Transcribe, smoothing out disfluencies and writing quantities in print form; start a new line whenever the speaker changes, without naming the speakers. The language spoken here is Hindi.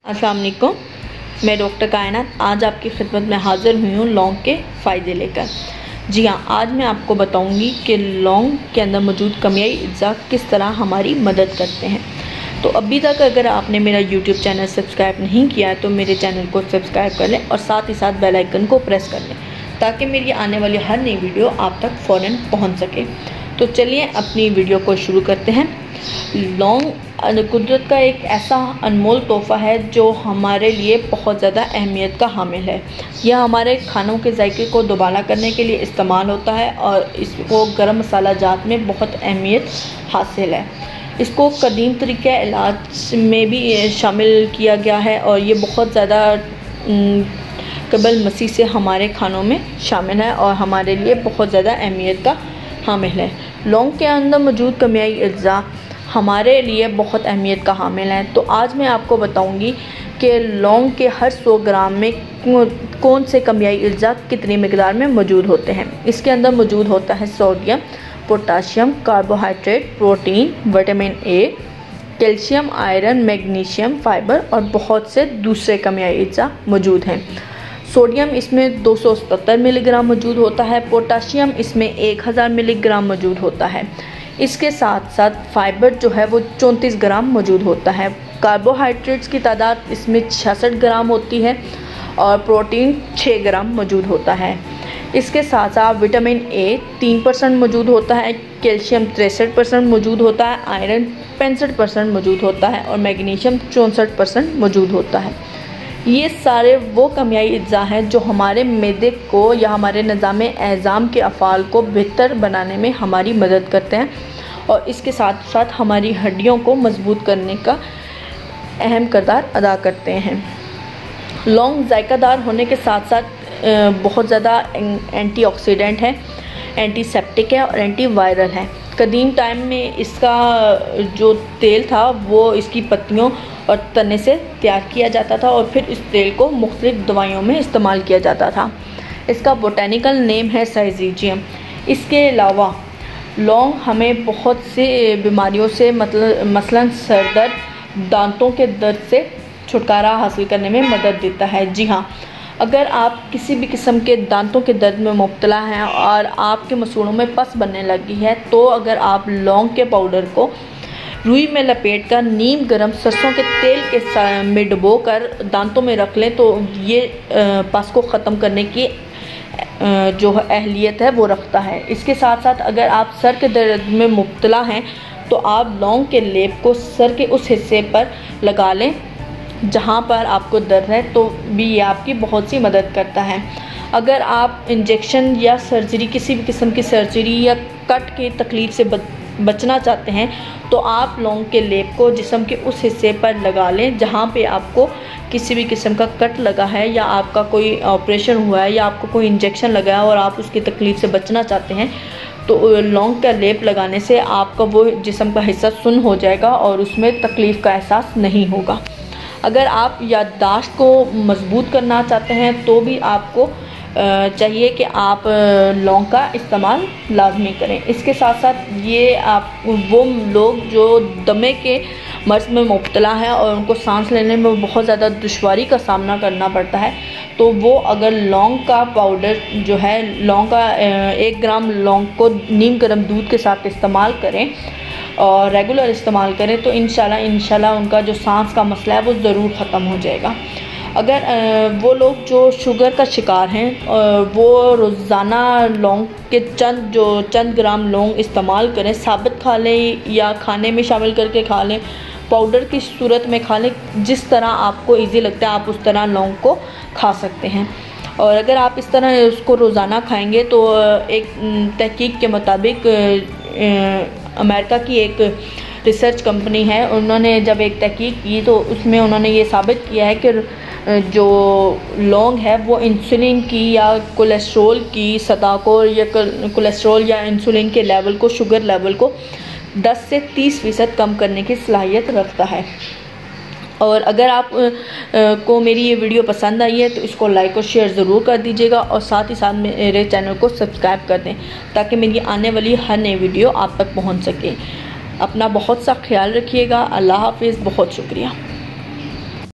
अस्सलाम वालेकुम, मैं डॉक्टर कायनात आज आपकी खिदमत में हाज़िर हुई हूँ लौंग के फ़ायदे लेकर। जी हाँ, आज मैं आपको बताऊँगी कि लौंग के अंदर मौजूद केमियाई अज्जा किस तरह हमारी मदद करते हैं। तो अभी तक अगर आपने मेरा यूट्यूब चैनल सब्सक्राइब नहीं किया है तो मेरे चैनल को सब्सक्राइब कर लें और साथ ही साथ बेल आइकन को प्रेस कर लें ताकि मेरी आने वाली हर नई वीडियो आप तक फ़ौरन पहुँच सके। तो चलिए अपनी वीडियो को शुरू करते हैं। लौंग कुदरत का एक ऐसा अनमोल तोहफ़ा है जो हमारे लिए बहुत ज़्यादा अहमियत का हामिल है। यह हमारे खानों के जायके को दोबारा करने के लिए इस्तेमाल होता है और इसको गरम मसाला जात में बहुत अहमियत हासिल है। इसको कदीम तरीक़े इलाज में भी शामिल किया गया है और ये बहुत ज़्यादा कबल मसीह से हमारे खानों में शामिल है और हमारे लिए बहुत ज़्यादा अहमियत का हामिल है। लौंग के अंदर मौजूद केमियाई अज्जा हमारे लिए बहुत अहमियत का हामिल है। तो आज मैं आपको बताऊंगी कि लौंग के हर 100 ग्राम में कौन से केमियाई अज्जा कितनी मिकदार में मौजूद होते हैं। इसके अंदर मौजूद होता है sodium, potassium, carbohydrate, protein, vitamin A, calcium, iron, magnesium, fibre और बहुत से दूसरे केमियाई अज्जा मौजूद हैं। सोडियम इसमें 277 मिलीग्राम मौजूद होता है, पोटाशियम इसमें 1000 मिलीग्राम मौजूद होता है। इसके साथ साथ फाइबर जो है वो 34 ग्राम मौजूद होता है। कार्बोहाइड्रेट्स की तादाद इसमें 66 ग्राम होती है और प्रोटीन 6 ग्राम मौजूद होता है। इसके साथ साथ विटामिन ए 3% मौजूद होता है, कैल्शियम 63% मौजूद होता है, आयरन 65% मौजूद होता है और मैग्नीशियम 64% मौजूद होता है। ये सारे वो केमियाई अज्जा हैं जो हमारे मैदे को या हमारे निज़ाम एज़ाम के अफ़ाल को बेहतर बनाने में हमारी मदद करते हैं और इसके साथ साथ हमारी हड्डियों को मजबूत करने का अहम किरदार अदा करते हैं। लौंग जायकादार होने के साथ साथ बहुत ज़्यादा एंटीऑक्सीडेंट है, एंटीसेप्टिक है और एंटीवायरल है। कदीम टाइम में इसका जो तेल था वो इसकी पत्तियों और तने से तैयार किया जाता था और फिर इस तेल को मुख्तलिफ दवाइयों में इस्तेमाल किया जाता था। इसका बोटेनिकल नेम है साइजीजियम। इसके अलावा लौंग हमें बहुत से बीमारियों से मसलन सर दर्द, दांतों के दर्द से छुटकारा हासिल करने में मदद देता है। जी हाँ, अगर आप किसी भी किस्म के दांतों के दर्द में मुब्तला हैं और आपके मसूड़ों में पस बनने लगी है तो अगर आप लौंग के पाउडर को रुई में लपेट कर नीम गरम सरसों के तेल के में डुबो कर दांतों में रख लें तो ये पस को ख़त्म करने की जो अहलियत है वो रखता है। इसके साथ साथ अगर आप सर के दर्द में मुब्तला हैं तो आप लौंग के लेप को सर के उस हिस्से पर लगा लें जहाँ पर आपको दर्द है तो भी ये आपकी बहुत सी मदद करता है। अगर आप इंजेक्शन या सर्जरी, किसी भी किस्म की सर्जरी या कट की तकलीफ़ से बचना चाहते हैं तो आप लौंग के लेप को जिस्म के उस हिस्से पर लगा लें जहाँ पे आपको किसी भी किस्म का कट लगा है या आपका कोई ऑपरेशन हुआ है या आपको कोई इंजेक्शन लगा है और आप उसकी तकलीफ़ से बचना चाहते हैं तो लौंग का लेप लगाने से आपका वो जिस्म का हिस्सा सुन्न हो जाएगा और उसमें तकलीफ़ का एहसास नहीं होगा। अगर आप याददाश्त को मजबूत करना चाहते हैं तो भी आपको चाहिए कि आप लौंग का इस्तेमाल लाजमी करें। इसके साथ साथ ये आप वो लोग जो दमे के मर्ज़ में मुब्तला हैं और उनको सांस लेने में बहुत ज़्यादा दुश्वारी का सामना करना पड़ता है तो वो अगर लौंग का पाउडर जो है, लौंग का 1 ग्राम लौंग को नीम गर्म दूध के साथ इस्तेमाल करें और रेगुलर इस्तेमाल करें तो इंशाल्लाह उनका जो सांस का मसला है वो ज़रूर ख़त्म हो जाएगा। अगर वो लोग जो शुगर का शिकार हैं वो रोज़ाना लौंग के चंद ग्राम लौंग इस्तेमाल करें, साबित खा लें या खाने में शामिल करके खा लें, पाउडर की सूरत में खा लें, जिस तरह आपको इजी लगता है आप उस तरह लौंग को खा सकते हैं। और अगर आप इस तरह उसको रोज़ाना खाएंगे तो एक तहकीक के मुताबिक अमेरिका की एक रिसर्च कंपनी है, उन्होंने जब एक तहकीक की तो उसमें उन्होंने ये साबित किया है कि जो लौंग है वो इंसुलिन की या कोलेस्ट्रॉल की सतह को या कोलेस्ट्रॉल या इंसुलिन के लेवल को, शुगर लेवल को 10 से 30% कम करने की सलाहियत रखता है। और अगर आप को मेरी ये वीडियो पसंद आई है तो इसको लाइक और शेयर ज़रूर कर दीजिएगा और साथ ही साथ मेरे चैनल को सब्सक्राइब कर दें ताकि मेरी आने वाली हर नई वीडियो आप तक पहुंच सके। अपना बहुत सा ख्याल रखिएगा। अल्लाह हाफिज़। बहुत शुक्रिया।